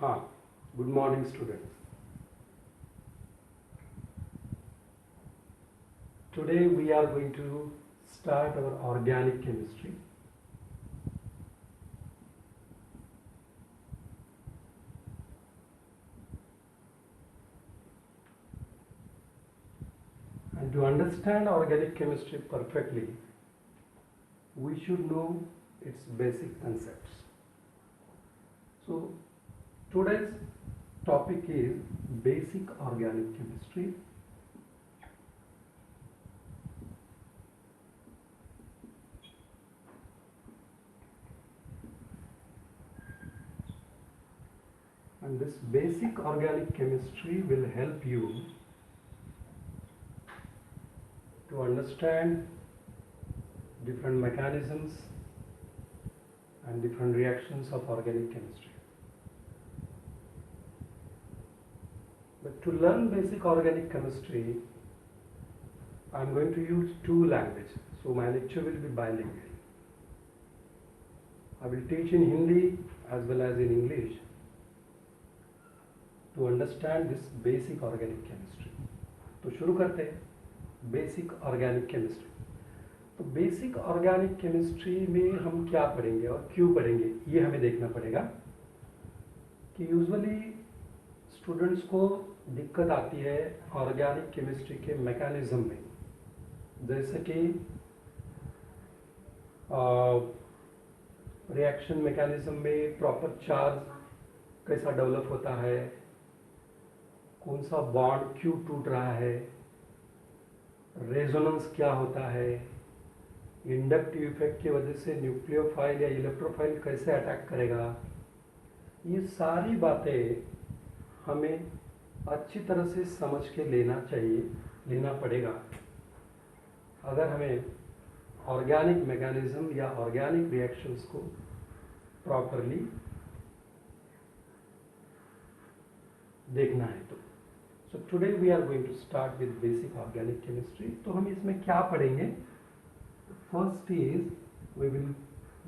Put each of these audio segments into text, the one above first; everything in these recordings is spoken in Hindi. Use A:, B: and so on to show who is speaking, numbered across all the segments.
A: Ah, good morning, students. Today we are going to start our organic chemistry. And to understand organic chemistry perfectly, we should know its basic concepts. So, today's topic is basic organic chemistry. And this basic organic chemistry will help you to understand different mechanisms and different reactions of organic chemistry. But to learn basic organic chemistry, I am going to use two languages. So my lecture will be bilingual. I will teach in Hindi as well as in English to understand this basic organic chemistry. तो शुरू करते हैं बेसिक ऑर्गेनिक केमिस्ट्री. तो बेसिक ऑर्गेनिक केमिस्ट्री में हम क्या पढ़ेंगे और क्यों पढ़ेंगे ये हमें देखना पड़ेगा कि यूजुअली स्टूडेंट्स को दिक्कत आती है ऑर्गेनिक केमिस्ट्री के मैकेनिज्म में, जैसे कि रिएक्शन मैकेनिज्म में प्रॉपर चार्ज कैसा डेवलप होता है, कौन सा बॉन्ड क्यों टूट रहा है, रेजोनेंस क्या होता है, इंडक्टिव इफेक्ट की वजह से न्यूक्लियोफाइल या इलेक्ट्रोफाइल कैसे अटैक करेगा. ये सारी बातें हमें अच्छी तरह से समझ के लेना पड़ेगा अगर हमें ऑर्गेनिक मैकेनिज्म या ऑर्गेनिक रिएक्शंस को प्रॉपरली देखना है. तो so today we are going to start with basic organic chemistry. तो हम इसमें क्या पढ़ेंगे? First is we will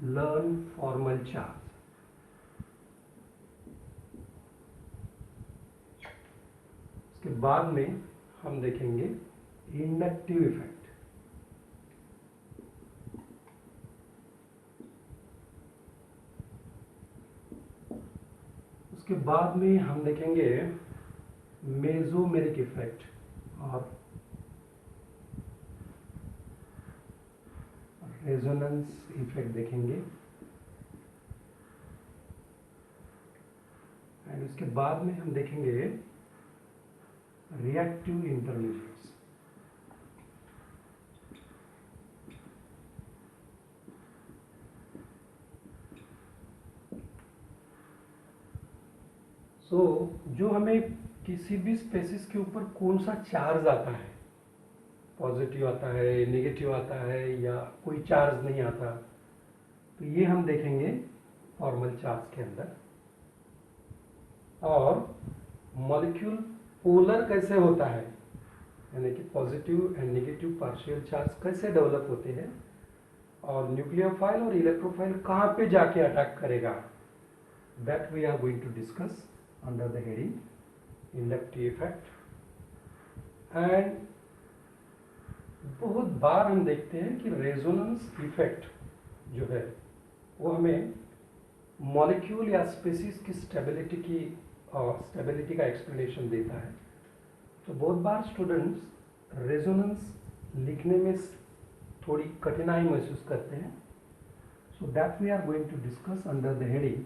A: learn formal charge. उसके बाद में हम देखेंगे इंडक्टिव इफेक्ट. उसके बाद में हम देखेंगे मेसोमेरिक इफेक्ट और रेजोनेंस इफेक्ट देखेंगे. एंड उसके बाद में हम देखेंगे रिएक्टिव इंटरमीडिएट्स. सो जो हमें किसी भी स्पेसिस के ऊपर कौन सा चार्ज आता है, पॉजिटिव आता है, नेगेटिव आता है या कोई चार्ज नहीं आता, तो ये हम देखेंगे फॉर्मल चार्ज के अंदर. और मॉलिक्यूल पोलर कैसे होता है, यानी कि positive and negative partial charge कैसे डेवलप होते हैं, और न्यूक्लियोफाइल और इलेक्ट्रोफाइल कहाँ पे जाके अटैक करेगा, that we are going to discuss under the heading inductive effect. And बहुत बार हम देखते हैं कि रेजोनेंस इफेक्ट जो है वो हमें मॉलिक्यूल या स्पेसीज की स्टेबिलिटी का एक्सप्लेनेशन देता है. तो बहुत बार स्टूडेंट्स रेजोनेंस लिखने में थोड़ी कठिनाई महसूस करते हैं. So that we are going to discuss under the heading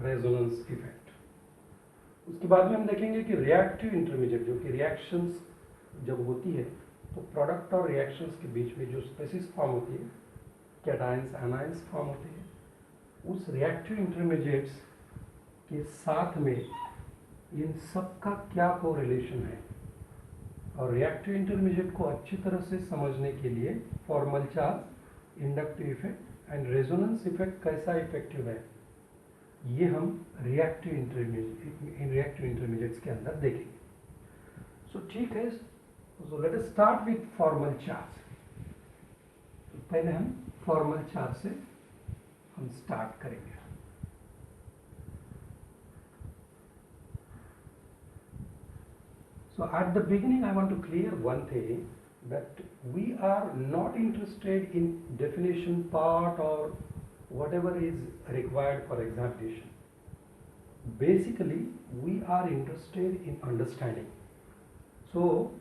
A: resonance effect. उसके बाद में हम देखेंगे कि रिएक्टिव इंटरमीडिएट, जो कि रिएक्शंस जब होती है तो प्रोडक्ट और रिएक्शंस के बीच में जो स्पेसीज फॉर्म होती है, कैटायंस एनायंस फॉर्म होते हैं, उस रिएक्टिव इंटरमीडिएट्स के साथ में इन सब का क्या कोरिलेशन है. और रिएक्टिव इंटरमीडिएट को अच्छी तरह से समझने के लिए formal charge, inductive effect and resonance effect कैसा इफेक्टिव है, ये हम रिएक्टिव इंटरमीडिएट्स के अंदर देखेंगे. सो ठीक है, so let us start with formal charge. तो पहले हम फॉर्मल चार्ज से हम स्टार्ट करेंगे. So at the beginning I want to clear one thing, that we are not interested in definition part or whatever is required for examination. Basically we are interested in understanding. So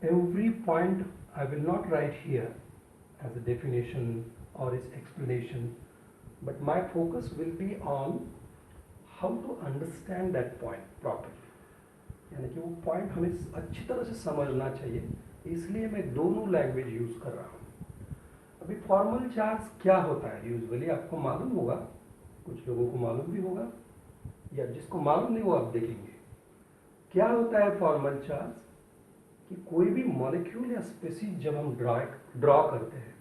A: every point I will not write here as a definition or its explanation, but my focus will be on how to understand that point properly. यानी कि वो पॉइंट हमें अच्छी तरह से समझना चाहिए, इसलिए मैं दोनों लैंग्वेज यूज़ कर रहा हूँ। अभी फॉर्मल चार्ज क्या होता है यूजुअली आपको मालूम होगा, कुछ लोगों को मालूम भी होगा, या जिसको मालूम नहीं वो आप देखेंगे। क्या होता है फॉर्मल चार्ज? कि कोई भी मॉलिक्यूल या स्पेसीज जब हम ड्रॉ करते हैं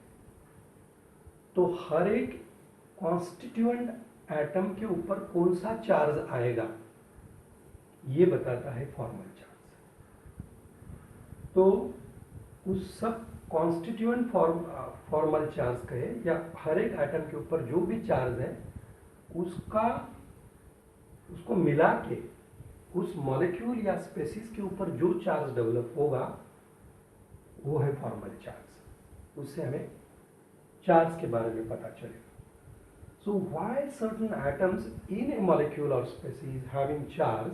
A: तो हर एक कॉन्स्टिट्यूएंट एटम के ऊपर कौन सा चार्ज आएगा ये बताता है फॉर्मल चार्ज। तो उस सब कॉन्स्टिट्यूएंट फॉर्मल चार्ज कहे या हर एक एटम के ऊपर जो भी चार्ज है उसको मिला के उस मॉलिक्यूल या स्पेसीज के ऊपर जो चार्ज डेवलप होगा वो है फॉर्मल चार्ज। उससे हमें चार्ज के बारे में पता चलेगा। So why certain atoms in a molecule or species having charge,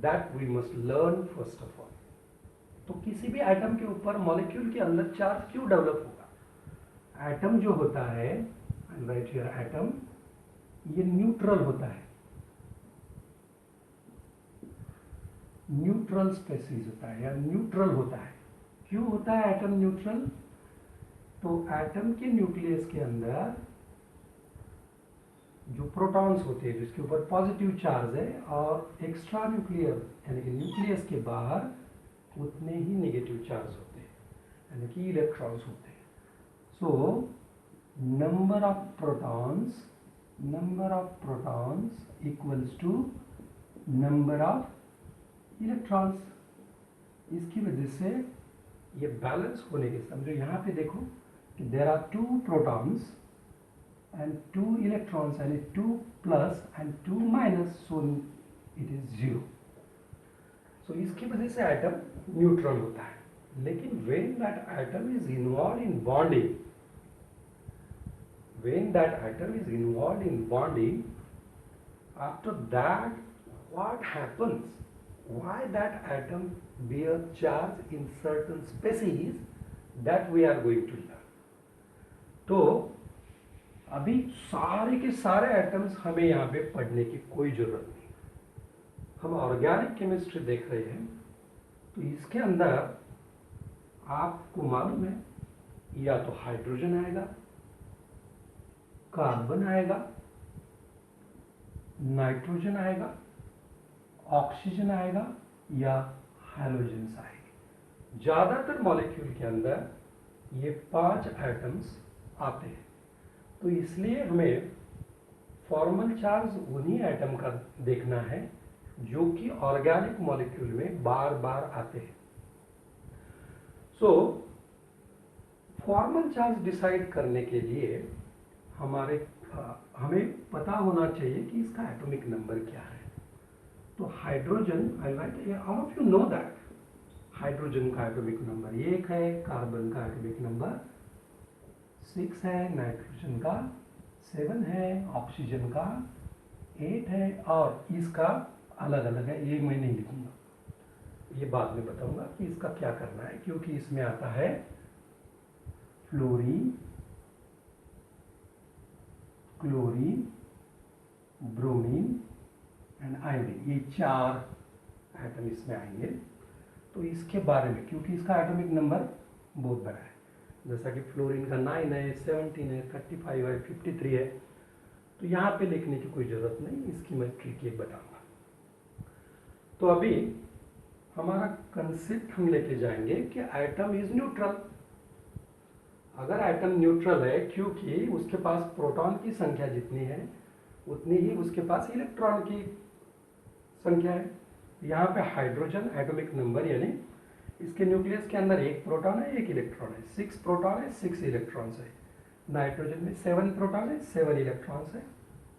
A: that we must learn first of all. तो किसी भी एटम के ऊपर मॉलिक्यूल के अंदर चार्ज क्यों डेवलप होगा? एटम जो होता है, राइट हियर एटम, ये न्यूट्रल होता है, न्यूट्रल स्पेसीज होता है या न्यूट्रल होता है। क्यों होता है एटम न्यूट्रल? तो एटम के न्यूक्लियस के अंदर जो प्रोटॉन्स होते हैं जिसके ऊपर पॉजिटिव चार्ज है और एक्स्ट्रा न्यूक्लियर यानी कि न्यूक्लियस के बाहर उतने ही नेगेटिव चार्ज होते हैं यानी कि इलेक्ट्रॉन्स होते हैं। So number of protons equals to number of electrons. इसकी वजह से ये बैलेंस होने के, समझो यहाँ पे देखो कि there are 2 protons and 2 electrons and 2 plus and 2 minus, so it is 0. So इसकी वजह से एटम न्यूट्रल होता है। लेकिन when that atom is involved in bonding, after that what happens? Why that atom bear charge in certain species, that we are going to learn. तो अभी सारे के सारे एटम्स हमें यहाँ पे पढ़ने की कोई जरूरत नहीं। हम ऑर्गेनिक केमिस्ट्री देख रहे हैं, तो इसके अंदर आपको मालूम है या तो हाइड्रोजन आएगा, कार्बन आएगा, नाइट्रोजन आएगा, ऑक्सीजन आएगा या हैलोजन्स आएंगे। ज्यादातर मॉलिक्यूल के अंदर ये 5 एटम्स आते हैं। तो इसलिए हमें फॉर्मल चार्ज उन्हीं एटम का देखना है जो कि ऑर्गेनिक मॉलिक्यूल में बार बार आते हैं। सो फॉर्मल चार्ज डिसाइड करने के लिए हमें पता होना चाहिए कि इसका एटॉमिक नंबर क्या है। तो hydrogen, I right, all of you know that hydrogen का एटॉमिक नंबर 1 है, कार्बन का एटॉमिक नंबर 6 है, नाइट्रोजन का 7 है, ऑक्सीजन का 8 है और इसका अलग अलग है। ये मैं नहीं लिखूंगा, ये बाद में बताऊंगा कि इसका क्या करना है, क्योंकि इसमें आता है fluorine, chlorine, bromine and iodine, ये 4 एटम इसमें आएंगे। तो इसके बारे में, क्योंकि इसका एटॉमिक नंबर बहुत बड़ा है, जैसा कि फ्लोरीन का 9 है, 17 है, 35 है, 53 है, तो यहाँ पे लिखने की कोई ज़रूरत नहीं, इसकी मैं ट्रिक एक बताऊंगा। तो अभी हमारा कंसेप्ट हम लेके जाएंगे कि एटम इज न्यूट्रल। अगर एटम न्यूट्रल है, क्योंकि उसके पास प्रोटॉन की संख्या जितनी है उतनी ही उसके पास इलेक्ट्रॉन की संख्या है। यहाँ पे हाइड्रोजन एटॉमिक नंबर यानी इसके न्यूक्लियस के अंदर 1 प्रोटॉन है, 1 इलेक्ट्रॉन है, 6 प्रोटॉन है, 6 इलेक्ट्रॉन्स है। नाइट्रोजन में 7 प्रोटॉन है, 7 इलेक्ट्रॉन्स है,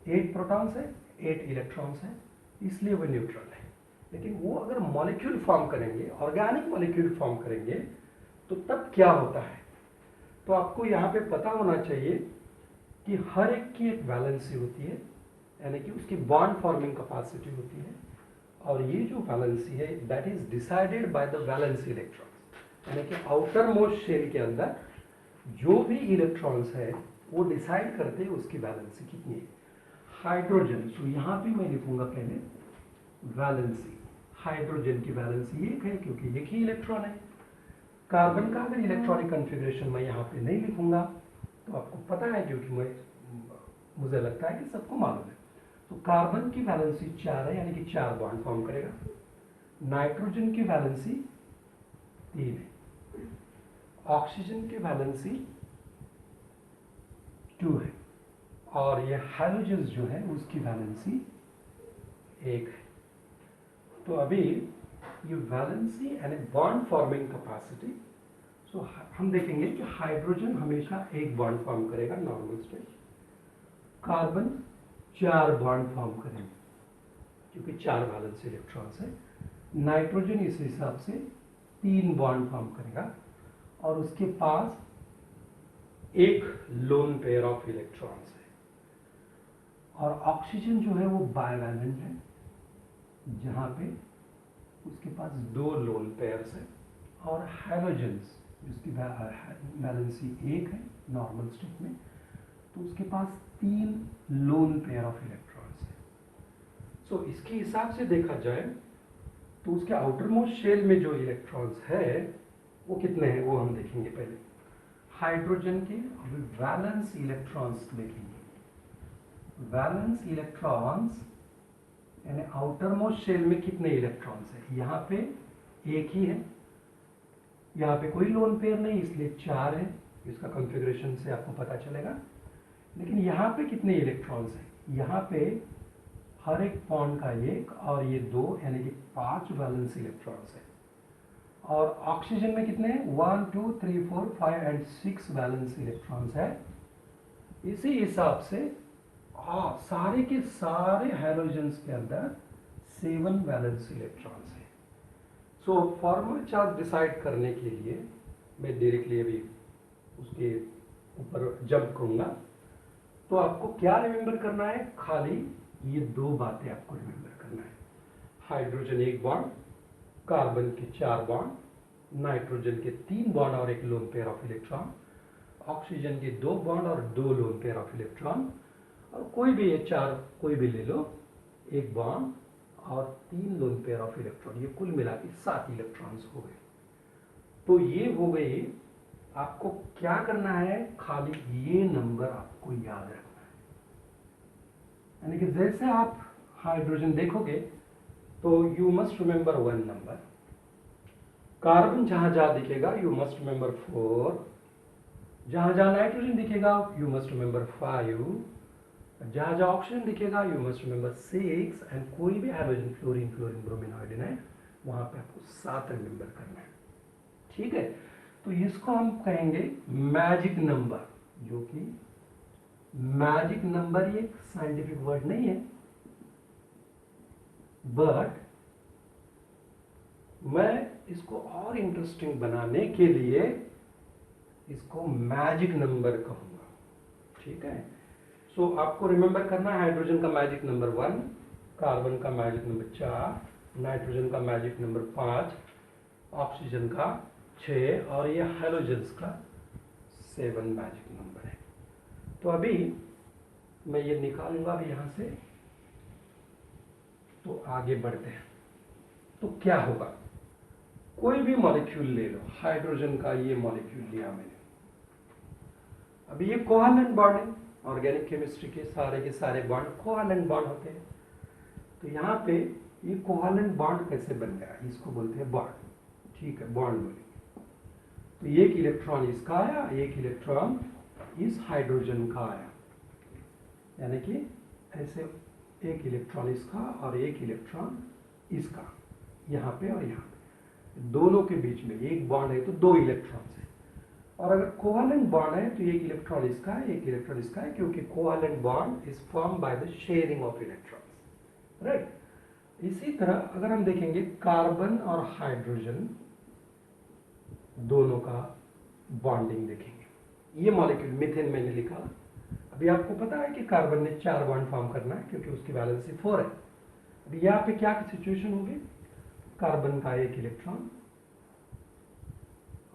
A: 8 प्रोटॉन्स है, 8 इलेक्ट्रॉन्स है, इसलिए वो न्यूट्रल है। लेकिन वो अगर मॉलिक्यूल फॉर्म करेंगे, ऑर्गेनिक मॉलिक्यूल फॉर्म करेंगे, तो तब क्या होता है? तो आपको यहाँ पे पता होना चाहिए कि हर एक की एक वैलेंसी होती है, यानी कि उसकी बॉन्ड फॉर्मिंग कैपेसिटी होती है, और ये जो वैलेंसी है that is decided by the valency electrons, यानी कि आउटर मोस्ट शेल के अंदर जो भी इलेक्ट्रॉन्स है वो डिसाइड करते हैं उसकी वैलेंसी कितनी है। हाइड्रोजन, तो यहाँ पे मैं लिखूंगा पहले वैलेंसी। हाइड्रोजन की वैलेंसी 1 है क्योंकि एक ही इलेक्ट्रॉन है। कार्बन का अगर इलेक्ट्रॉनिक कन्फिग्रेशन मैं यहाँ पे नहीं लिखूंगा तो आपको पता है, क्योंकि मुझे लगता है कि सबको मालूम है। तो कार्बन की वैलेंसी 4 है, यानी कि 4 बॉन्ड फॉर्म करेगा। नाइट्रोजन की वैलेंसी 3 है। ऑक्सीजन की वैलेंसी 2 है, और ये हाइड्रोजन जो है उसकी वैलेंसी 1 है। तो अभी ये वैलेंसी यानी बॉन्ड फॉर्मिंग कैपेसिटी, सो हम देखेंगे कि हाइड्रोजन हमेशा एक बॉन्ड फॉर्म करेगा normal stage, carbon 4 bond form करेंगे क्योंकि 4 वैलेंस इलेक्ट्रॉन्स है। नाइट्रोजन इस हिसाब से 3 बॉन्ड फॉर्म करेगा, और उसके पास एक लोन पेयर ऑफ इलेक्ट्रॉन्स है। और ऑक्सीजन जो है वो बायवैलेंट है, जहाँ पे उसके पास 2 लोन पेयर्स है, और हाइड्रोजन्स जिसकी वैलेंसी 1 है नॉर्मल स्टेट में, तो उसके पास 3 लोन पेयर ऑफ इलेक्ट्रॉन्स है। सो इसके हिसाब से देखा जाए तो उसके आउटर मोस्ट शेल में जो इलेक्ट्रॉन्स है वो कितने हैं वो हम देखेंगे। पहले हाइड्रोजन के अभी वैलेंस इलेक्ट्रॉन्स देखेंगे। वैलेंस इलेक्ट्रॉन्स यानी आउटर मोस्ट शेल में कितने इलेक्ट्रॉन्स है? यहाँ पे एक ही है, यहाँ पे कोई लोन पेयर नहीं, इसलिए 4 है। इसका कॉन्फ़िगरेशन से आपको पता चलेगा। लेकिन यहाँ पे कितने इलेक्ट्रॉन्स हैं? यहाँ पे हर एक बॉन्ड का 1 और ये 2, यानी कि 5 वैलेंस इलेक्ट्रॉन्स है। और ऑक्सीजन में कितने हैं? 1 2 3 4 5 एंड 6 वैलेंस इलेक्ट्रॉन्स है। इसी हिसाब से सारे के सारे हाइड्रोजन्स के अंदर 7 वैलेंस इलेक्ट्रॉन्स है। सो फॉर्मल चार्ज डिसाइड करने के लिए मैं डायरेक्टली अभी उसके ऊपर जंप करूंगा। तो आपको क्या रिमेंबर करना है? खाली ये 2 बातें आपको रिमेंबर करना है। हाइड्रोजन 1 बॉन्ड, कार्बन के 4 बॉन्ड, नाइट्रोजन के 3 बॉन्ड और 1 lone pair of electron, oxygen के 2 बॉन्ड और 2 लोन पेयर ऑफ इलेक्ट्रॉन, और कोई भी ये 4 कोई भी ले लो, 1 बॉन्ड और 3 लोन पेयर ऑफ इलेक्ट्रॉन, ये कुल मिला के 7 इलेक्ट्रॉन्स हो गए। तो ये हो गए। आपको क्या करना है? खाली ये नंबर आपको याद रखना है। यानी कि जैसे आप हाइड्रोजन देखोगे तो you must remember 1 number. Carbon जहां जहां दिखेगा यू मस्ट रिमेंबर 4। जहां जहां नाइट्रोजन दिखेगा यू मस्ट रिमेंबर 5। जहां जहां ऑक्सीजन दिखेगा यू मस्ट रिमेंबर 6। एंड कोई भी हाइड्रोजन, फ्लोरीन, ब्रोमीन, आयोडीन है, वहां पे आपको 7 रिमेंबर करना है। ठीक है? तो इसको हम कहेंगे मैजिक नंबर, जो कि मैजिक नंबर ये साइंटिफिक वर्ड नहीं है, बट मैं इसको और इंटरेस्टिंग बनाने के लिए इसको मैजिक नंबर कहूंगा। ठीक है? सो आपको रिमेंबर करना है हाइड्रोजन का मैजिक नंबर 1, कार्बन का मैजिक नंबर 4, नाइट्रोजन का मैजिक नंबर 5, ऑक्सीजन का 6 और ये हैलोजेंस का 7 मैजिक नंबर है। तो अभी मैं ये निकालूंगा अभी यहाँ से। तो आगे बढ़ते हैं। तो क्या होगा? कोई भी मॉलिक्यूल ले लो, हाइड्रोजन का ये मॉलिक्यूल लिया मैंने। अभी ये कोवैलेंट बॉन्ड है, ऑर्गेनिक केमिस्ट्री के सारे बॉन्ड कोवैलेंट बॉन्ड होते हैं। तो यहाँ पे ये कोवैलेंट बॉन्ड कैसे बन गया? इसको बोलते हैं बॉन्ड। ठीक है, बॉन्ड बोलेंगे। तो एक इलेक्ट्रॉन इसका आया, एक इलेक्ट्रॉन इस हाइड्रोजन का आया, यानी कि ऐसे एक इलेक्ट्रॉन इसका और एक इलेक्ट्रॉन इसका, यहाँ पे और यहाँ पे, दोनों के बीच में एक बॉन्ड है तो 2 इलेक्ट्रॉन्स है। और अगर कोवैलेंट बॉन्ड है तो एक इलेक्ट्रॉन इसका है, एक इलेक्ट्रॉन इसका है, क्योंकि covalent bond is form by the sharing of electrons, right? इसी तरह अगर हम देखेंगे कार्बन और हाइड्रोजन दोनों का बॉन्डिंग देखेंगे। ये मॉलिक्यूल मीथेन मैंने लिखा। अभी आपको पता है कि कार्बन ने 4 बॉन्ड फॉर्म करना है क्योंकि उसकी वैलेंसी 4 है। अभी यहाँ पे क्या सिचुएशन होगी, कार्बन का 1 इलेक्ट्रॉन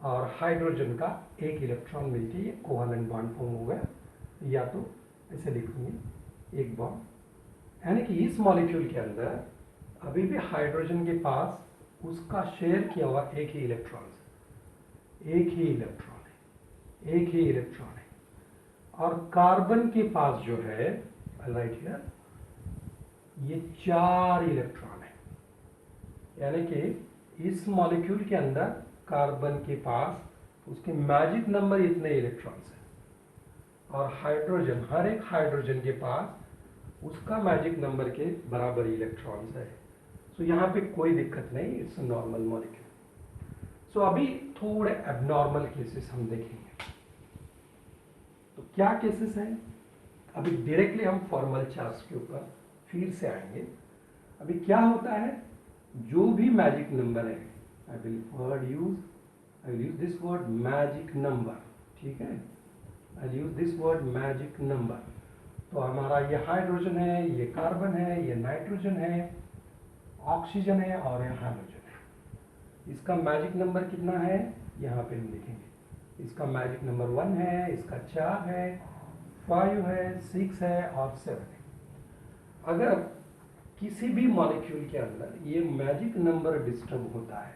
A: और हाइड्रोजन का 1 इलेक्ट्रॉन मिलके ये कोवेलेंट बॉन्ड फॉर्म हो गया। या तो ऐसे लिखेंगे 1 बॉन्ड, यानी कि इस मॉलिक्यूल के अंदर अभी भी हाइड्रोजन के पास उसका शेयर किया हुआ 1 ही इलेक्ट्रॉन है, 1 ही इलेक्ट्रॉन है, 1 ही इलेक्ट्रॉन है। और कार्बन के पास जो है राइट हियर ये 4 इलेक्ट्रॉन है, यानी कि इस मॉलिक्यूल के अंदर कार्बन के पास उसके मैजिक नंबर इतने इलेक्ट्रॉन्स हैं और हाइड्रोजन, हर एक हाइड्रोजन के पास उसका मैजिक नंबर के बराबर इलेक्ट्रॉन्स है। सो यहाँ पे कोई दिक्कत नहीं, इट्स नॉर्मल मॉलिक्यूल। सो अभी थोड़े एबनॉर्मल केसेस हम देखेंगे। तो क्या केसेस हैं, अभी डायरेक्टली हम फॉर्मल चार्ज के ऊपर फिर से आएंगे। अभी क्या होता है, जो भी मैजिक नंबर है, I will use this word magic number, ठीक है, I will use this word magic number. तो हमारा ये हाइड्रोजन है, ये कार्बन है, ये नाइट्रोजन है, ऑक्सीजन है और ये हाइड्रोजन है। इसका मैजिक नंबर कितना है, यहाँ पे हम लिखेंगे। इसका मैजिक नंबर 1 है, इसका 4 है, 5 है, 6 है और 7 है। अगर किसी भी मॉलिक्यूल के अंदर ये मैजिक नंबर डिस्टर्ब होता है,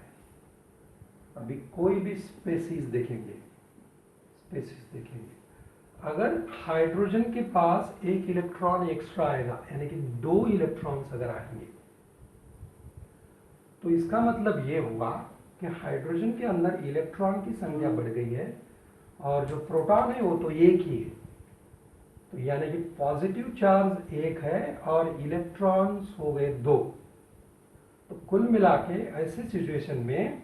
A: अभी कोई भी स्पेसीज देखेंगे, अगर हाइड्रोजन के पास 1 इलेक्ट्रॉन एक्स्ट्रा आएगा, यानी कि 2 इलेक्ट्रॉन्स अगर आएंगे, तो इसका मतलब ये हुआ कि हाइड्रोजन के अंदर इलेक्ट्रॉन की संख्या बढ़ गई है और जो प्रोटॉन है वो तो 1 ही है। तो यानी कि पॉजिटिव चार्ज 1 है और इलेक्ट्रॉन्स हो गए 2। तो कुल मिला के ऐसे सिचुएशन में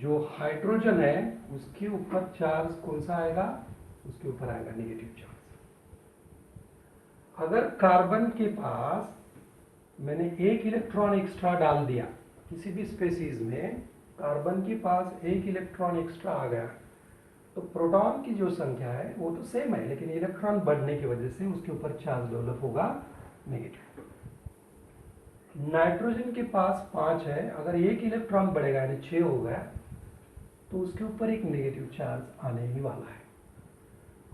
A: जो हाइड्रोजन है उसके ऊपर चार्ज कौन सा आएगा, उसके ऊपर आएगा नेगेटिव चार्ज। अगर कार्बन के पास मैंने 1 इलेक्ट्रॉन एक्स्ट्रा डाल दिया, किसी भी स्पेसीज में कार्बन के पास 1 इलेक्ट्रॉन एक्स्ट्रा आ गया, तो प्रोटॉन की जो संख्या है वो तो सेम है, लेकिन इलेक्ट्रॉन बढ़ने की वजह से उसके ऊपर चार्ज डेवलप होगा नेगेटिव। नाइट्रोजन के पास 5 है, अगर 1 इलेक्ट्रॉन बढ़ेगा यानी 6 हो गया, तो उसके ऊपर एक नेगेटिव चार्ज आने ही वाला है।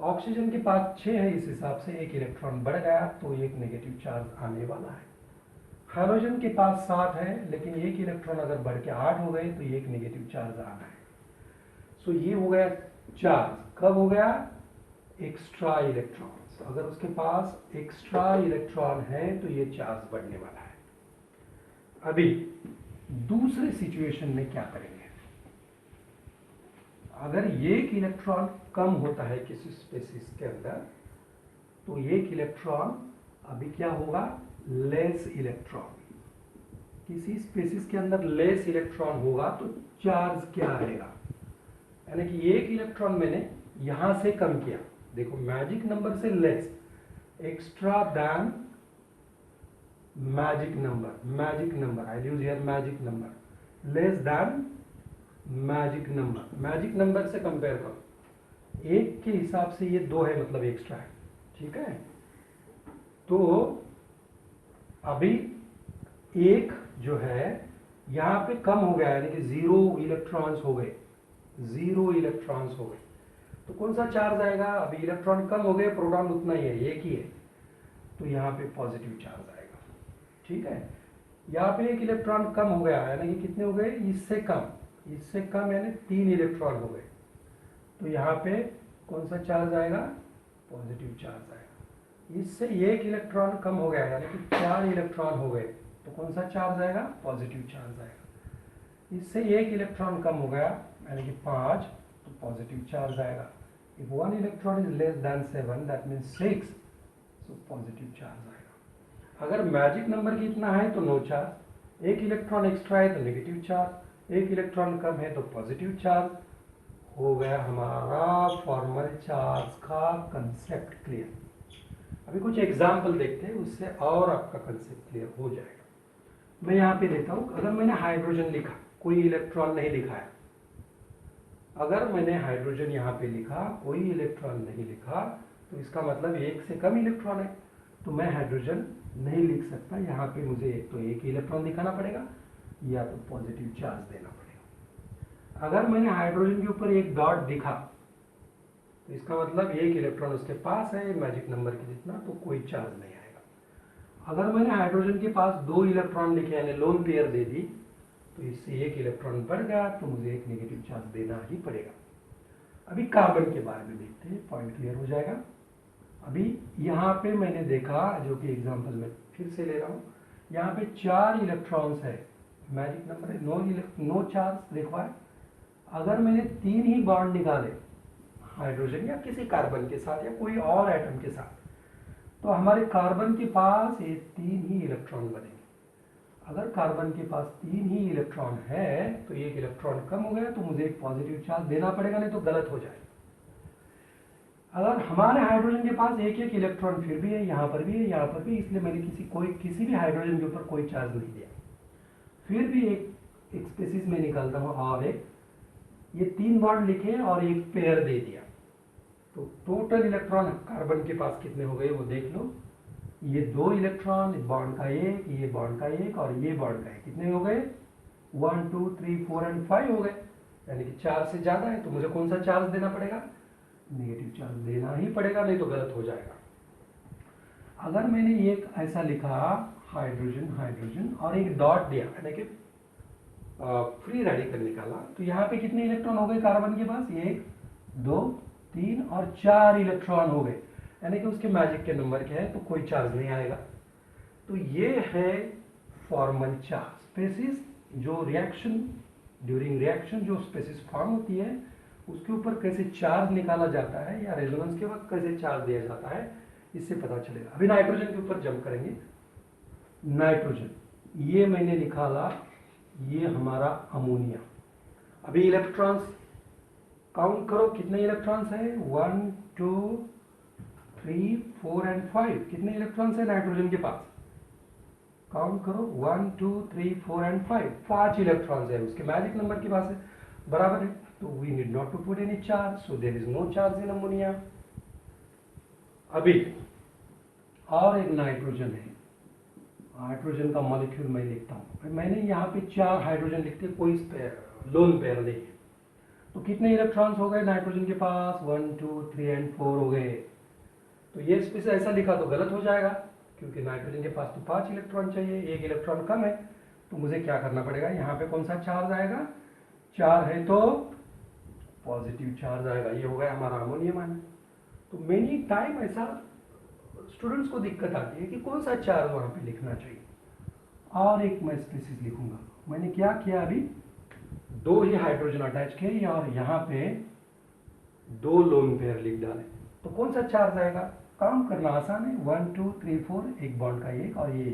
A: ऑक्सीजन के पास 6 है, इस हिसाब से 1 इलेक्ट्रॉन बढ़ गया तो एक नेगेटिव चार्ज आने वाला है। हाइड्रोजन के पास 7 है, लेकिन 1 इलेक्ट्रॉन अगर बढ़ के 8 हो गए तो एक नेगेटिव चार्ज आना है। सो ये हो गया चार्ज, कब हो गया, एक्स्ट्रा इलेक्ट्रॉन्स। अगर उसके पास एक्स्ट्रा इलेक्ट्रॉन है तो ये चार्ज बढ़ने वाला है। अभी दूसरे सिचुएशन में क्या करेंगे, अगर 1 इलेक्ट्रॉन कम होता है किसी स्पेसिस के अंदर, तो 1 इलेक्ट्रॉन अभी क्या होगा, लेस इलेक्ट्रॉन। किसी स्पेसिस के अंदर लेस इलेक्ट्रॉन होगा तो चार्ज क्या आएगा, यानी कि 1 इलेक्ट्रॉन मैंने यहां से कम किया, देखो मैजिक नंबर से less, extra than magic number I use here magic number, less than magic number से कंपेयर करो, 1 के हिसाब से ये 2 है, मतलब एक्स्ट्रा है, ठीक है। तो अभी 1 जो है यहाँ पे कम हो गया, यानी कि 0 इलेक्ट्रॉन्स हो गए, 0 इलेक्ट्रॉन्स हो गए, तो कौन सा चार्ज आएगा, अभी इलेक्ट्रॉन कम हो गए, प्रोटॉन उतना ही है, 1 ही है, तो यहाँ पे पॉजिटिव चार्ज आएगा, ठीक है। यहाँ पे 1 इलेक्ट्रॉन कम हो गया, यानी कि कितने हो गए, इससे कम यानी 3 इलेक्ट्रॉन हो गए, तो यहाँ पे कौन सा चार्ज आएगा, पॉजिटिव चार्ज आएगा। इससे 1 इलेक्ट्रॉन कम हो गया, यानी कि 4 इलेक्ट्रॉन हो गए, तो कौन सा चार्ज आएगा, पॉजिटिव चार्ज आएगा। इससे 1 इलेक्ट्रॉन कम हो गया, यानी कि 5, तो पॉजिटिव चार्ज आएगा। If 1 electron is less than 7, that means 6, so positive charge आएगा। अगर मैजिक नंबर कितना है तो नो चार्ज, 1 इलेक्ट्रॉन एक्स्ट्रा है तो नेगेटिव चार्ज, 1 इलेक्ट्रॉन कम है तो पॉजिटिव चार्ज। हो गया हमारा फॉर्मल चार्ज का कंसेप्ट क्लियर। अभी कुछ एग्जाम्पल देखते हैं, उससे और आपका कंसेप्ट क्लियर हो जाएगा। मैं यहाँ पे देता हूँ, अगर मैंने हाइड्रोजन लिखा, कोई इलेक्ट्रॉन नहीं लिखा है, अगर मैंने हाइड्रोजन यहाँ पे लिखा, कोई इलेक्ट्रॉन नहीं लिखा, तो इसका मतलब एक से कम इलेक्ट्रॉन है, तो मैं हाइड्रोजन नहीं लिख सकता। यहाँ पे मुझे एक तो एक इलेक्ट्रॉन दिखाना पड़ेगा या तो पॉजिटिव चार्ज देना पड़ेगा। अगर मैंने हाइड्रोजन के ऊपर एक डॉट दिखा, तो इसका मतलब एक इलेक्ट्रॉन उसके पास है मैजिक नंबर के जितना, तो कोई चार्ज नहीं आएगा। अगर मैंने हाइड्रोजन के पास दो इलेक्ट्रॉन लिखे यानी लोन पेयर दे दी, तो इससे एक इलेक्ट्रॉन बढ़ गया, तो मुझे एक नेगेटिव चार्ज देना ही पड़ेगा। अभी कार्बन के बारे में देखते हैं, पॉइंट क्लियर हो जाएगा। अभी यहाँ पे मैंने देखा, जो कि एग्जांपल में फिर से ले रहा हूँ, यहाँ पे 4 इलेक्ट्रॉन्स है, मैजिक नंबर है, नो चार्ज देखो है। अगर मैंने 3 ही बॉन्ड निकाले हाइड्रोजन या किसी कार्बन के साथ या कोई और एटम के साथ, तो हमारे कार्बन के पास ये 3 ही इलेक्ट्रॉन बनेंगे। अगर कार्बन के पास 3 ही इलेक्ट्रॉन है, तो एक इलेक्ट्रॉन कम हो गया, तो मुझे एक पॉजिटिव चार्ज देना पड़ेगा, नहीं तो गलत हो जाएगा। अगर हमारे हाइड्रोजन के पास एक एक इलेक्ट्रॉन फिर भी है, यहाँ पर भी है, यहाँ पर भी, इसलिए मैंने किसी भी हाइड्रोजन के ऊपर कोई चार्ज नहीं दिया। फिर भी एक स्पेसिस में निकालता हूँ और ये 3 बॉन्ड लिखे और एक पेयर दे दिया, तो टोटल इलेक्ट्रॉन कार्बन के पास कितने हो गए वो देख लो। ये 2 इलेक्ट्रॉन, बॉन्ड का एक, ये बॉन्ड का एक और ये बॉन्ड का एक, कितने हो गए? 1 2 3 4 एंड 5 हो गए, यानी कि 4 से ज्यादा है। तो मुझे कौन सा चार्ज देना पड़ेगा? नेगेटिव चार्ज देना ही पड़ेगा, नहीं तो गलत हो जाएगा। अगर मैंने एक ऐसा लिखा हाइड्रोजन हाइड्रोजन और एक डॉट दिया, यानी कि फ्री रेडिकल निकाला, तो यहाँ पे कितने इलेक्ट्रॉन हो गए कार्बन के पास? 1 2 3 और 4 इलेक्ट्रॉन हो गए, यानी कि उसके मैजिक के नंबर क्या है, तो कोई चार्ज नहीं आएगा। तो ये है फॉर्मल चार्ज स्पेसिस, जो रिएक्शन ड्यूरिंग रिएक्शन जो स्पेसिस फॉर्म होती है, उसके ऊपर कैसे चार्ज निकाला जाता है या रेजोनेंस के वक्त कैसे चार्ज दिया जाता है, इससे पता चलेगा। अभी नाइट्रोजन के ऊपर जंप करेंगे। नाइट्रोजन, ये मैंने निकाला, ये हमारा अमोनिया। अभी इलेक्ट्रॉन्स काउंट करो, कितने इलेक्ट्रॉन्स है? 1 2 3 4 एंड 5। कितने इलेक्ट्रॉन्स है नाइट्रोजन के पास? काउंट करो, 1 2 3 4 एंड 5, 5 इलेक्ट्रॉन्स है, उसके मैजिक नंबर के पास है, बराबर है। तो we need not to put any charge, so there is no charge in ammonia. अभी और एक नाइट्रोजन है, हाइड्रोजन का मॉलिक्यूल मैं लिखता हूँ। मैंने यहाँ पे 4 हाइड्रोजन लिखते, कोई लोन पेयर नहीं है, तो कितने इलेक्ट्रॉन्स हो गए नाइट्रोजन के पास? 1 2 3 एंड 4 हो गए। तो ये स्पेस ऐसा लिखा तो गलत हो जाएगा, क्योंकि नाइट्रोजन के पास तो 5 इलेक्ट्रॉन चाहिए, एक इलेक्ट्रॉन कम है। तो मुझे क्या करना पड़ेगा? यहाँ पे कौन सा चार्ज आएगा? 4 है तो पॉजिटिव चार्ज आएगा। ये हो गया हमारा अमोनियम आयन। तो मेनी टाइम ऐसा स्टूडेंट्स को दिक्कत आती है कि कौन सा चार्ज वहाँ पे लिखना चाहिए। और एक मैं स्पेसिस लिखूंगा। मैंने क्या किया, अभी 2 ही हाइड्रोजन अटैच किए और यहाँ पे 2 लोन पेयर लिख डाले, तो कौन सा चार्ज आएगा? काम करना आसान है। 1 2 3 4, एक बॉन्ड का एक और ये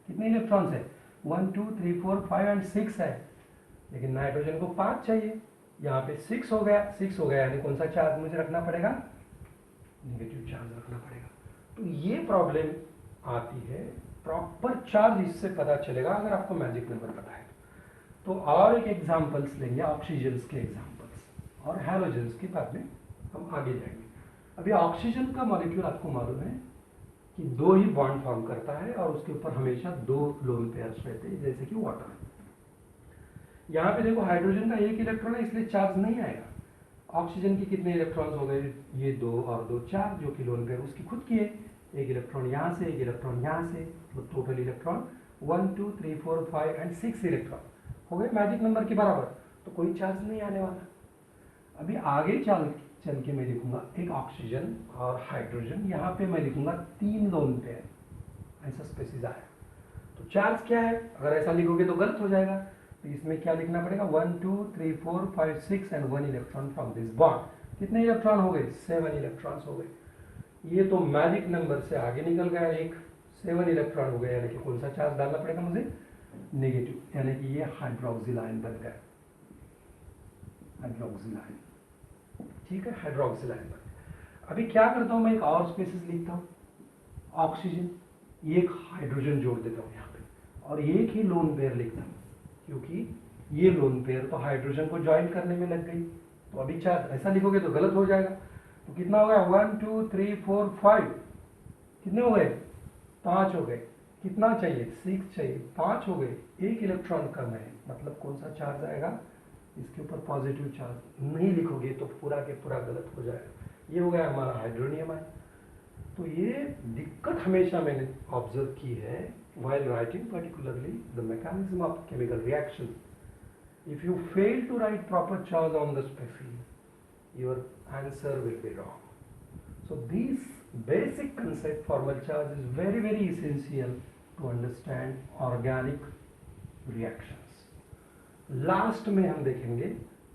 A: कितने इलेक्ट्रॉन्स है? 1 2 3 4 5 एंड 6 है, लेकिन नाइट्रोजन को 5 चाहिए, यहाँ पे 6 हो गया। 6 हो गया यानी कौन सा चार्ज मुझे रखना पड़ेगा? नेगेटिव चार्ज रखना पड़ेगा। तो ये प्रॉब्लम आती है। प्रॉपर चार्ज इससे पता चलेगा अगर आपको मैजिक नंबर पता है तो। और एक एग्जांपल्स लेंगे, ऑक्सीजन्स के एग्जांपल्स और हैलोजेंस के बाद में हम आगे जाएंगे। अभी ऑक्सीजन का मॉलिक्यूल आपको मालूम है कि 2 ही बॉन्ड फॉर्म करता है और उसके ऊपर हमेशा 2 लोन पेयर्स रहते हैं, जैसे कि वाटर। यहाँ पे देखो हाइड्रोजन का एक इलेक्ट्रॉन है, इसलिए चार्ज नहीं आएगा। ऑक्सीजन के कितने इलेक्ट्रॉन्स हो गए? ये 2 और 2 4, जो कि लोन पेयर उसकी खुद की है। एक इलेक्ट्रॉन यहाँ से, एक इलेक्ट्रॉन यहाँ से, तो टोटल इलेक्ट्रॉन 1 2 3 4 5 एंड 6 इलेक्ट्रॉन हो गए मैजिक नंबर के बराबर, तो कोई चार्ज नहीं आने वाला। अभी आगे चल के मैं लिखूंगा एक ऑक्सीजन और हाइड्रोजन, यहाँ पे मैं लिखूंगा 3 लोन पेयर, ऐसा स्पेसिस आया। तो चार्ज क्या है? अगर ऐसा लिखोगे तो गलत हो जाएगा। तो इसमें क्या लिखना पड़ेगा? 1 2 3 4 5 6 and 1 electron from this bond. कितने इलेक्ट्रॉन हो गए? 7 इलेक्ट्रॉन्स हो गए। ये तो मैजिक नंबर से आगे निकल गया, एक 7 इलेक्ट्रॉन हो गए, यानी कि कौन सा चार्ज डालना पड़ेगा मुझे? नेगेटिव, यानी कि ये हाइड्रोक्सिल आयन बन गया, हाइड्रोक्सिल आयन। ठीक है, हाइड्रोक्सिल आयन बन गया। अभी क्या करता हूं मैं, एक और स्पेसिस लिखता हूं, ऑक्सीजन, एक हाइड्रोजन जोड़ देता हूं यहाँ पे, और एक ही लोन पेयर लिखता हूँ, क्योंकि ये लोन पेयर तो हाइड्रोजन को ज्वाइन करने में लग गई। तो अभी चार ऐसा लिखोगे तो गलत हो जाएगा। तो कितना हो गया, 1 2 3 4 5, कितने हो गए, 5 हो गए। कितना चाहिए, 6 चाहिए, 5 हो गए, एक इलेक्ट्रॉन कम है, मतलब कौन सा चार्ज आएगा, इसके ऊपर पॉजिटिव चार्ज। नहीं लिखोगे तो पूरा के पूरा गलत हो जाएगा। ये हो गया हमारा हाइड्रोनियम आयन। तो ये दिक्कत हमेशा मैंने ऑब्जर्व की है while writing particularly the mechanism of chemical reaction. If you fail to write proper charge on the species, your answer will be wrong. So this basic concept, formal charge, is very very essential to understand organic reactions. Last में हम देखेंगे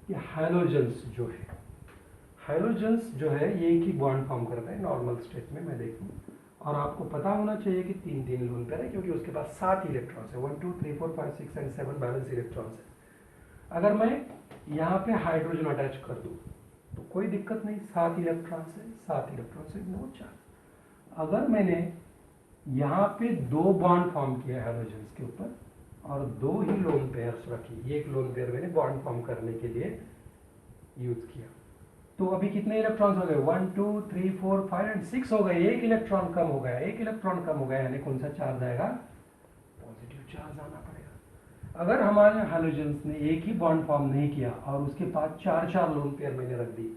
A: कि हाइड्रोजन्स जो है, हाइड्रोजन्स जो है ये एक ही बॉन्ड फॉर्म करता है नॉर्मल स्टेट में, मैं देखूँ। और आपको पता होना चाहिए कि 3 लोन पेयर है, क्योंकि उसके पास 7 इलेक्ट्रॉन्स है, 1 2 3 4 5 6 एंड 7 बैलेंस इलेक्ट्रॉन्स है। अगर मैं यहाँ पे हाइड्रोजन अटैच कर दूँ तो कोई दिक्कत नहीं, 7 इलेक्ट्रॉन्स है, 7 इलेक्ट्रॉन्स है, नो चार्ज। अगर मैंने यहाँ पे 2 बॉन्ड फॉर्म किया हाइड्रोजन के ऊपर और 2 ही लोन पेयर्स रखी, एक लोन पेयर मैंने बॉन्ड फॉर्म करने के लिए यूज किया, तो अभी कितने इलेक्ट्रॉन्स हो गए, 1 2 3 4 5 एंड 6 हो गए। एक इलेक्ट्रॉन कम हो गया, एक इलेक्ट्रॉन कम हो गया, यानी कौन सा चार्ज आएगा, पॉजिटिव चार्ज आना पड़ेगा। अगर हमारे हाइड्रोजन्स ने एक ही बॉन्ड फॉर्म नहीं किया और उसके पास 4 लोन पेयर मैंने रख दी,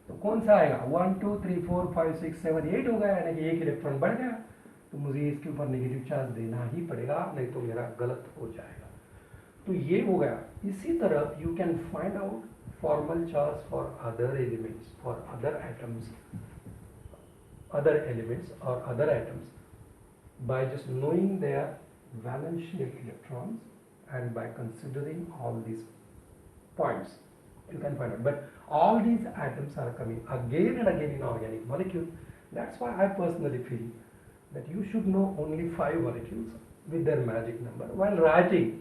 A: तो कौन सा आएगा, 1 2 3 4 5 6 7 8 हो गया, यानी कि एक इलेक्ट्रॉन बढ़ गया। तो मुझे इसके ऊपर नेगेटिव चार्ज देना ही पड़ेगा, नहीं तो मेरा गलत हो जाएगा। तो ये हो गया। इसी तरह you can find out formal charge for other elements, for other atoms, other elements or other atoms, by just knowing their valence shell electrons and by considering all these points you can find out. But all these atoms are coming again and again in organic molecule. That's why I personally feel that you should know only 5 molecules with their magic number while writing.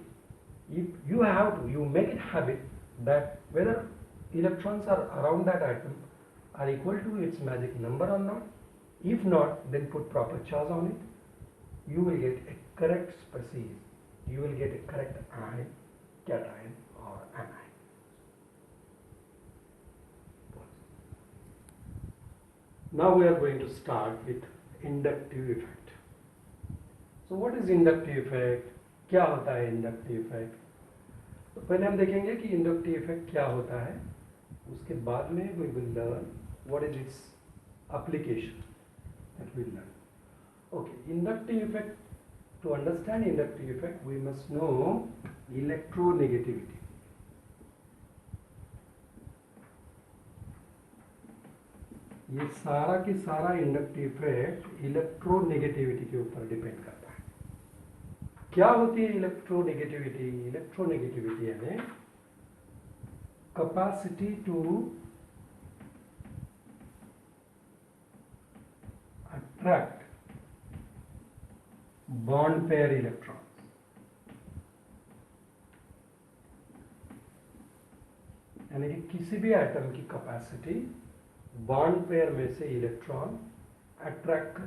A: If you have to, you make it habit that whether electrons are around that atom are equal to its magic number or not. If not, then put proper charge on it. You will get a correct species. You will get a correct ion, cation or anion. Now we are going to start with inductive effect. So what is inductive effect? क्या होता है inductive effect? तो पहले हम देखेंगे कि इंडक्टिव इफेक्ट क्या होता है, उसके बाद में we will learn what is its application, that we will learn. Okay, inductive effect, to understand inductive effect we must know electronegativity. ये सारा की सारा इंडक्टिव इफेक्ट इलेक्ट्रोनेगेटिविटी के ऊपर डिपेंड करता है। क्या होती है इलेक्ट्रोनेगेटिविटी? इलेक्ट्रोनेगेटिविटी यानी capacity to attract bond pair electrons. यानी कि किसी भी एटम की कैपेसिटी बॉन्ड पेयर में से इलेक्ट्रॉन अट्रैक्ट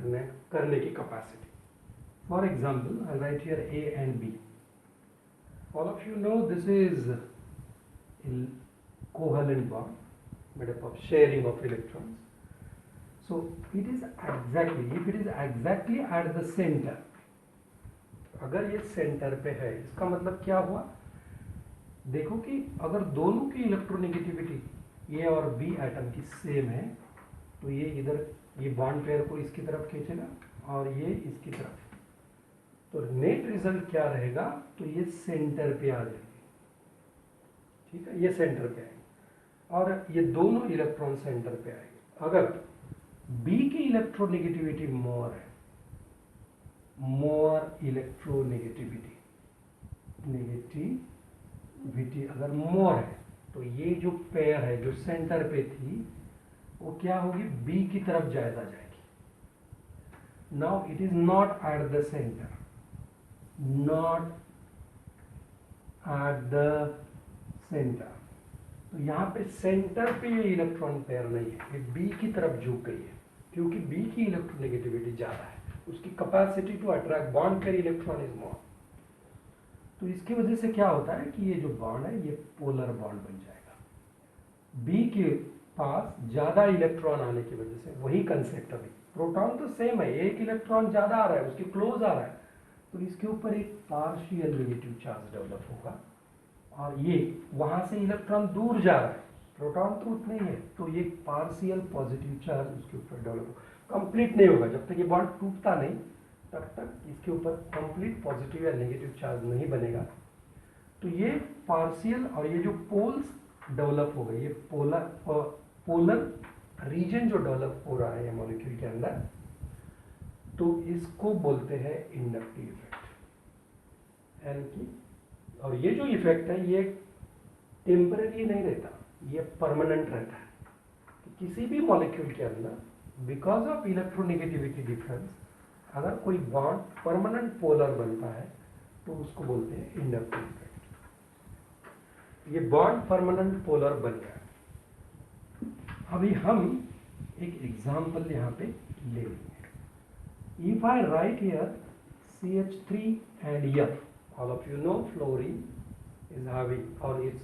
A: करने की capacity. For example, I'll write here A and B. All of you know this is a covalent bond made up of sharing of electrons. So it is exactly, if it is exactly at the center, अगर ये सेंटर पे है, इसका मतलब क्या हुआ? देखो कि अगर दोनों की इलेक्ट्रोनेगेटिविटी ए और बी एटम की सेम है, तो ये इधर ये बॉन्ड पेयर को इसकी तरफ खींचेगा और ये इसकी तरफ, तो नेट रिजल्ट क्या रहेगा? तो ये सेंटर पे आ जाएंगे, ठीक है, ये सेंटर पे आएंगे और ये दोनों इलेक्ट्रॉन सेंटर पे आएंगे। अगर बी की इलेक्ट्रोनेगेटिविटी मोर है, मोर इलेक्ट्रोनेगेटिविटी, नेगेटिविटी अगर मोर है, तो ये जो पेयर है जो सेंटर पे थी वो क्या होगी? बी की तरफ ज्यादा जाएगी। Now it is not at the centre, not at the center, तो यहाँ पे सेंटर पे ये इलेक्ट्रॉन पेयर नहीं है, ये बी की तरफ झुक गई है, क्योंकि बी की इलेक्ट्रोनेगेटिविटी ज्यादा है, उसकी capacity to attract bond pair electron is more. तो इसकी वजह से क्या होता है कि ये जो बॉन्ड है ये पोलर बॉन्ड बन जाएगा। बी के पास ज़्यादा इलेक्ट्रॉन आने की वजह से, वही कंसेप्ट अभी, प्रोटॉन तो सेम है, एक इलेक्ट्रॉन ज़्यादा आ रहा है, उसके क्लोज आ रहा है, तो इसके ऊपर एक पार्शियल नेगेटिव चार्ज डेवलप होगा, और ये वहाँ से इलेक्ट्रॉन दूर जा रहा है, प्रोटॉन तो उतना ही है, तो ये पार्शियल पॉजिटिव चार्ज उसके ऊपर डेवलप होगा। कंप्लीट नहीं होगा, जब तक ये बॉन्ड टूटता नहीं तब तक इसके ऊपर कंप्लीट पॉजिटिव या नेगेटिव चार्ज नहीं बनेगा। तो ये पार्शियल, और ये जो पोल्स डेवलप हो गए, ये पोलर रीजन जो डेवलप हो रहा है ये मॉलिक्यूल के अंदर, तो इसको बोलते हैं इंडक्टिव इफेक्ट। यानी कि, और ये जो इफेक्ट है ये टेम्पररी नहीं रहता, ये परमानेंट रहता है। तो किसी भी मॉलिक्यूल के अंदर बिकॉज ऑफ इलेक्ट्रोनेगेटिविटी डिफरेंस अगर कोई बॉन्ड परमानेंट पोलर बनता है तो उसको बोलते हैं इंडक्टिव इफेक्ट। ये बॉन्ड परमानेंट पोलर बन गया। अभी हम एक एग्जांपल यहाँ पे ले लेंगे। If I right here CH3 and F, all of you know fluorine is having, और इट्स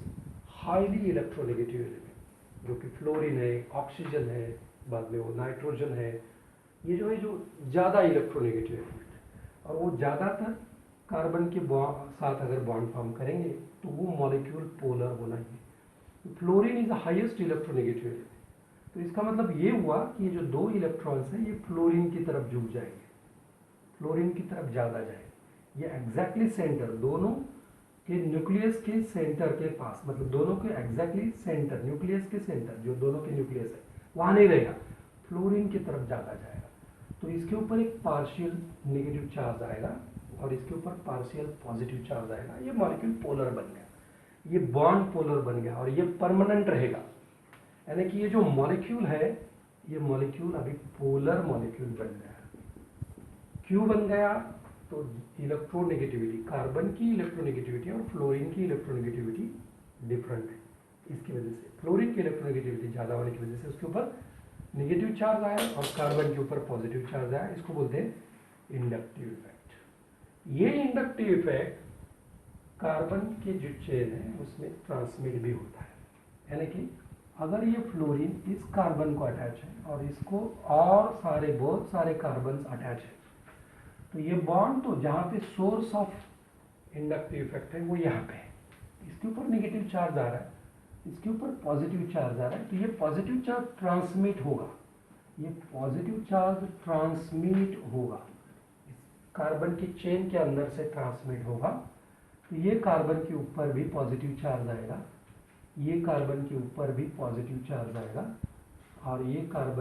A: हाईली इलेक्ट्रोनेगेटिव एलिमेंट, जो कि फ्लोरीन है, ऑक्सीजन है, बाद में वो नाइट्रोजन है, ये जो है जो ज़्यादा इलेक्ट्रोनेगेटिव एलिमेंट है, और वो ज़्यादातर कार्बन के साथ अगर बॉन्ड फॉर्म करेंगे तो वो मॉलिक्यूल पोलर होना ही। Fluorine is the highest electronegative element, तो इसका मतलब ये हुआ कि ये जो दो इलेक्ट्रॉन्स हैं ये फ्लोरीन की तरफ झुक जाएंगे, फ्लोरीन की तरफ ज़्यादा जाएंगे। ये एग्जैक्टली सेंटर, दोनों के न्यूक्लियस के सेंटर के पास, मतलब दोनों के एग्जैक्टली सेंटर, न्यूक्लियस के सेंटर, जो दोनों के न्यूक्लियस है वहाँ नहीं रहेगा, फ्लोरीन की तरफ ज़्यादा जाएगा। तो इसके ऊपर एक पार्शियल नेगेटिव चार्ज आएगा और इसके ऊपर पार्शियल पॉजिटिव चार्ज आएगा। ये मॉलिक्यूल पोलर बन गया, ये बॉन्ड पोलर बन गया, और ये परमानेंट रहेगा। यानी कि ये जो मॉलिक्यूल है ये मॉलिक्यूल अभी पोलर मॉलिक्यूल बन गया। क्यों बन गया? तो इलेक्ट्रोनेगेटिविटी, कार्बन की इलेक्ट्रोनेगेटिविटी और फ्लोरीन की इलेक्ट्रोनेगेटिविटी डिफरेंट है, इसकी वजह से फ्लोरीन की इलेक्ट्रोनेगेटिविटी ज़्यादा होने की वजह से उसके ऊपर नेगेटिव चार्ज आया और कार्बन के ऊपर पॉजिटिव चार्ज आया। इसको बोलते हैं इंडक्टिव इफेक्ट। ये इंडक्टिव इफेक्ट कार्बन के जो चेन है उसमें ट्रांसमिट भी होता है। यानी कि अगर ये फ्लोरीन इस कार्बन को अटैच है और इसको और बहुत सारे कार्बन अटैच है, तो ये बॉन्ड तो जहाँ पे सोर्स ऑफ इंडक्टिव इफेक्ट है वो यहाँ पे है, इसके ऊपर नेगेटिव चार्ज आ रहा है, इसके ऊपर पॉजिटिव चार्ज आ रहा है, तो ये पॉजिटिव चार्ज ट्रांसमिट होगा, ये पॉजिटिव चार्ज ट्रांसमिट होगा, कार्बन की चेन के अंदर से ट्रांसमिट होगा। तो ये कार्बन के ऊपर भी पॉजिटिव चार्ज आएगा, ये कार्बन के ऊपर भी पॉजिटिव चार्ज आएगा, और ये कार्बन